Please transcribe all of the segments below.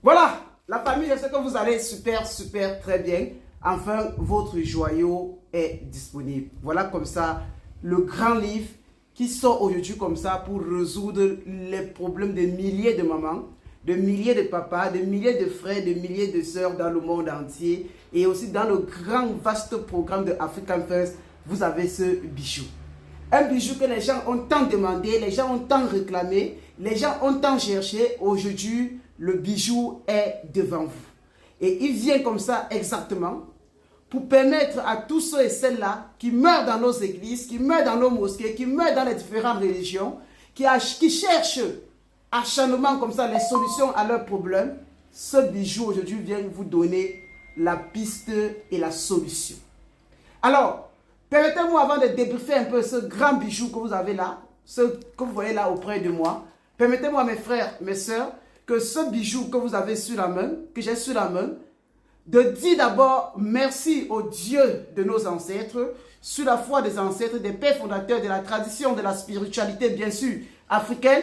Voilà, la famille, je sais que vous allez super très bien. Enfin, votre joyau est disponible. Voilà comme ça, le grand livre qui sort aujourd'hui comme ça pour résoudre les problèmes de milliers de mamans, de milliers de papas, de milliers de frères, de milliers de sœurs dans le monde entier. Et aussi dans le grand vaste programme de African First, vous avez ce bijou. Un bijou que les gens ont tant demandé, les gens ont tant réclamé, les gens ont tant cherché. Aujourd'hui, le bijou est devant vous. Et il vient comme ça exactement pour permettre à tous ceux et celles-là qui meurent dans nos églises, qui meurent dans nos mosquées, qui meurent dans les différentes religions, qui cherchent acharnement comme ça les solutions à leurs problèmes. Ce bijou aujourd'hui vient vous donner la piste et la solution. Alors, permettez-moi avant de débriefer un peu ce grand bijou que vous avez là, ce que vous voyez là auprès de moi, permettez-moi mes frères, mes sœurs, que ce bijou que vous avez sur la main, que j'ai sur la main, de dire d'abord merci au Dieu de nos ancêtres, sur la foi des ancêtres, des pères fondateurs de la tradition, de la spiritualité bien sûr africaine.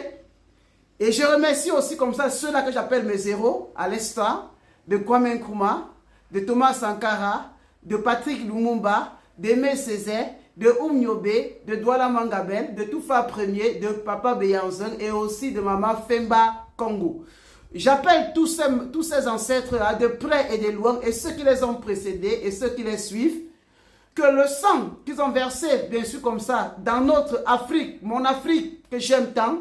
Et je remercie aussi comme ça ceux-là que j'appelle mes héros, à l'instant, de Kwame Nkrumah, de Thomas Sankara, de Patrick Lumumba, d'Aimé Césaire, de Oumniobe, de Douala Mangabel, de Toufa Premier, de Papa Beyanzeng et aussi de Maman Femba Congo. J'appelle tous ces ancêtres là de près et de loin et ceux qui les ont précédés et ceux qui les suivent, que le sang qu'ils ont versé, bien sûr comme ça, dans notre Afrique, mon Afrique que j'aime tant,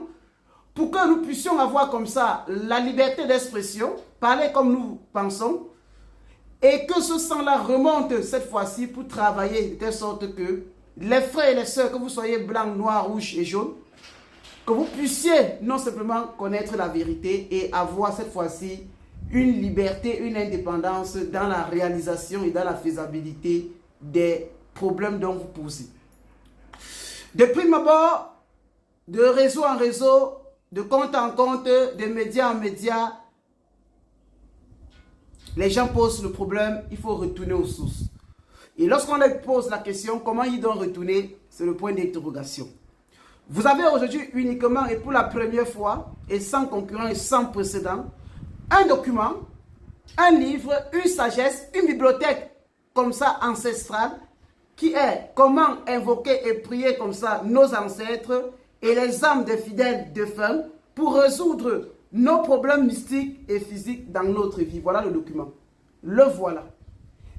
pour que nous puissions avoir comme ça la liberté d'expression, parler comme nous pensons, et que ce sang-là remonte cette fois-ci pour travailler de telle sorte que les frères et les sœurs, que vous soyez blancs, noirs, rouges et jaunes, que vous puissiez non simplement connaître la vérité et avoir cette fois-ci une liberté, une indépendance dans la réalisation et dans la faisabilité des problèmes dont vous posez. De prime abord, de réseau en réseau, de compte en compte, de média en média, les gens posent le problème, il faut retourner aux sources. Et lorsqu'on leur pose la question, comment ils doivent retourner, c'est le point d'interrogation. Vous avez aujourd'hui uniquement et pour la première fois, et sans concurrent et sans précédent, un document, un livre, une sagesse, une bibliothèque comme ça ancestrale, qui est comment invoquer et prier comme ça nos ancêtres et les âmes des fidèles défunts pour résoudre nos problèmes mystiques et physiques dans notre vie. Voilà le document. Le voilà.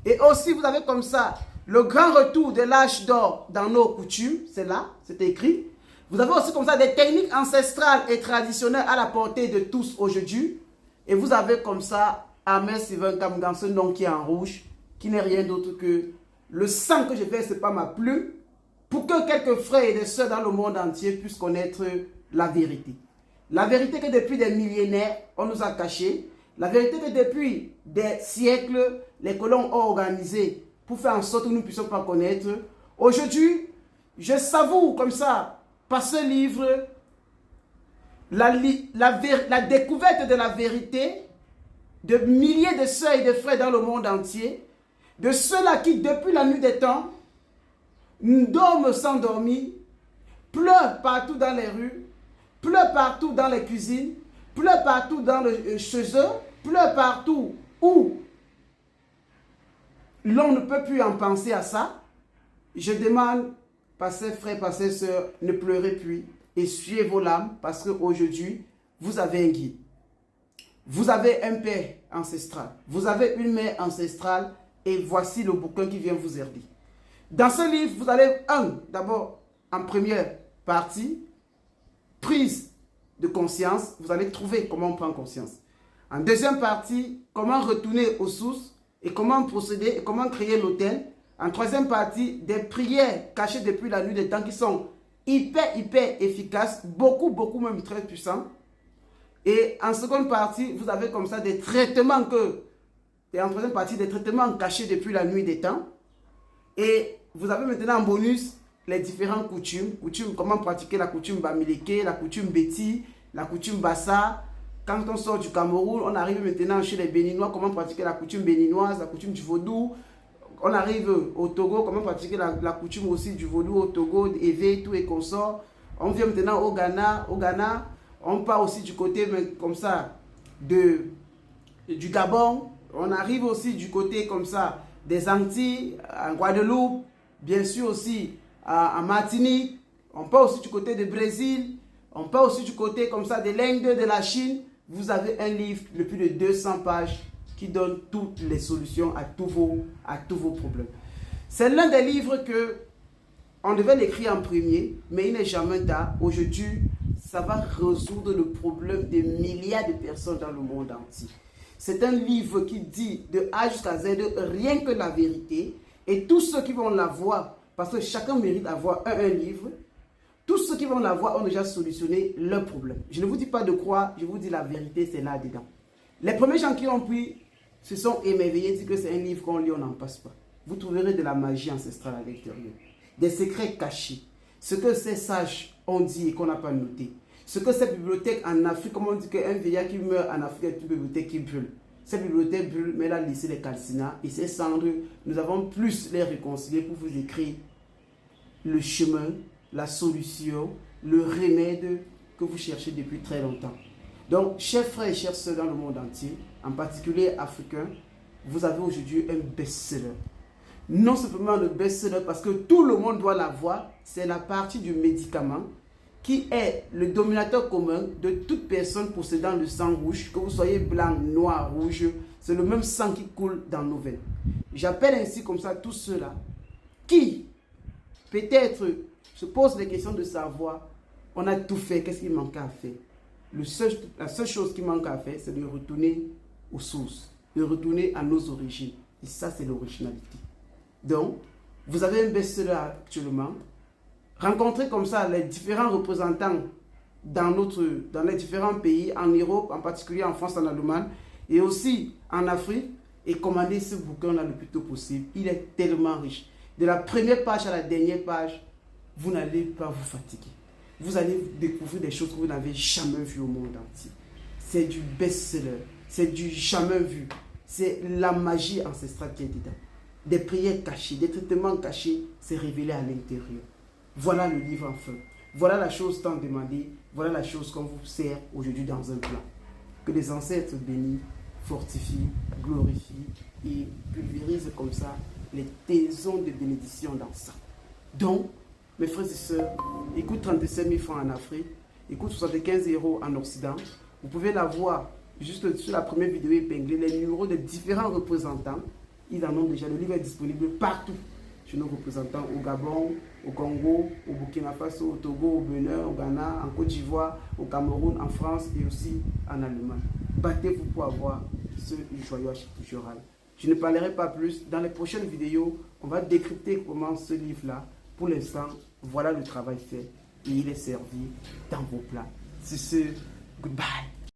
Et aussi, vous avez comme ça le grand retour de l'âge d'or dans nos coutumes. C'est là, c'est écrit. Vous avez aussi comme ça des techniques ancestrales et traditionnelles à la portée de tous aujourd'hui. Et vous avez comme ça Ahmed Steven Kamgan, ce nom qui est en rouge, qui n'est rien d'autre que le sang que je verse, ce n'est pas ma plume, pour que quelques frères et des sœurs dans le monde entier puissent connaître la vérité. La vérité que depuis des millénaires, on nous a cachée. La vérité que depuis des siècles, les colons ont organisé pour faire en sorte que nous ne puissions pas connaître. Aujourd'hui, je savoure comme ça, par ce livre, la découverte de la vérité de milliers de sœurs et de frères dans le monde entier, de ceux-là qui, depuis la nuit des temps, dorment sans dormir, pleurent partout dans les rues, pleurent partout dans les cuisines, pleurent partout chez eux, pleurent partout où l'on ne peut plus en penser à ça. Je demande, passez frères, passez sœurs, ne pleurez plus, essuyez vos larmes parce qu'aujourd'hui, vous avez un guide. Vous avez un père ancestral, vous avez une mère ancestrale et voici le bouquin qui vient vous aider. Dans ce livre, vous allez, d'abord, en première partie, prise de conscience, vous allez trouver comment on prend conscience. En deuxième partie, comment retourner aux sources et comment procéder et comment créer l'autel. En troisième partie, des prières cachées depuis la nuit des temps qui sont hyper efficaces, beaucoup même très puissants. Et en seconde partie, vous avez comme ça des traitements et en troisième partie, des traitements cachés depuis la nuit des temps. Et vous avez maintenant en bonus les différentes coutumes, comment pratiquer la coutume Bamileke, la coutume Beti, la coutume Bassa. Quand on sort du Cameroun, on arrive maintenant chez les Béninois, comment pratiquer la coutume béninoise, la coutume du vaudou. On arrive au Togo, comment pratiquer la coutume aussi du vaudou au Togo, Évé, tout et consort. On vient maintenant au Ghana, on part aussi du côté comme ça de du Gabon, on arrive aussi du côté comme ça des Antilles, en Guadeloupe, bien sûr aussi en Martinique, on part aussi du côté du Brésil, on part aussi du côté comme ça de l'Inde, de la Chine. Vous avez un livre de plus de 200 pages qui donne toutes les solutions à tous vos problèmes. C'est l'un des livres que on devait l'écrire en premier, mais il n'est jamais tard. Aujourd'hui, ça va résoudre le problème des milliards de personnes dans le monde entier. C'est un livre qui dit de A jusqu'à Z rien que la vérité. Et tous ceux qui vont l'avoir, parce que chacun mérite d'avoir un livre, tous ceux qui vont l'avoir ont déjà solutionné leur problème. Je ne vous dis pas de croire, je vous dis la vérité, c'est là-dedans. Les premiers gens qui ont pris se sont émerveillés, disent que c'est un livre qu'on lit, on n'en passe pas. Vous trouverez de la magie ancestrale à l'intérieur, des secrets cachés, ce que ces sages ont dit et qu'on n'a pas noté. Ce que cette bibliothèque en Afrique, comme on dit qu'un vieillard qui meurt en Afrique est une bibliothèque qui brûle. Cette bibliothèque brûle, mais elle a laissé les calcinats et ces cendres, nous avons plus les réconcilier pour vous écrire le chemin, la solution, le remède que vous cherchez depuis très longtemps. Donc, chers frères et chères sœurs dans le monde entier, en particulier africains, vous avez aujourd'hui un best-seller. Non simplement le best-seller parce que tout le monde doit l'avoir, c'est la partie du médicament qui est le dominateur commun de toute personne possédant le sang rouge, que vous soyez blanc, noir, rouge, c'est le même sang qui coule dans nos veines. J'appelle ainsi comme ça tous ceux-là qui peut-être se posent les questions de savoir, on a tout fait, qu'est-ce qu'il manque à faire? La seule chose qui manque à faire, c'est de retourner aux sources, de retourner à nos origines. Et ça, c'est l'originalité. Donc, vous avez un best-seller actuellement. Rencontrez comme ça les différents représentants dans les différents pays, en Europe, en particulier en France, en Allemagne, et aussi en Afrique, et commandez ce bouquin-là le plus tôt possible. Il est tellement riche. De la première page à la dernière page, vous n'allez pas vous fatiguer. Vous allez découvrir des choses que vous n'avez jamais vues au monde entier. C'est du best-seller, c'est du jamais vu. C'est la magie ancestrale qui est dedans. Des prières cachées, des traitements cachés, c'est révélé à l'intérieur. Voilà le livre enfin. Voilà la chose tant demandée. Voilà la chose qu'on vous sert aujourd'hui dans un plan. Que les ancêtres bénissent, fortifient, glorifient et pulvérisent comme ça les taisons de bénédiction dans ça. Donc, mes frères et sœurs, il coûte 35 000 francs en Afrique, il coûte 75 € en Occident. Vous pouvez la voir juste sur la première vidéo épinglée, les numéros de différents représentants. Ils en ont déjà. Le livre est disponible partout chez nos représentants au Gabon, au Congo, au Burkina Faso, au Togo, au Bénin, au Ghana, en Côte d'Ivoire, au Cameroun, en France et aussi en Allemagne. Battez-vous pour avoir ce joyau architectural. Je ne parlerai pas plus. Dans les prochaines vidéos, on va décrypter comment ce livre-là, pour l'instant, voilà le travail fait et il est servi dans vos plats. C'est ce. Goodbye.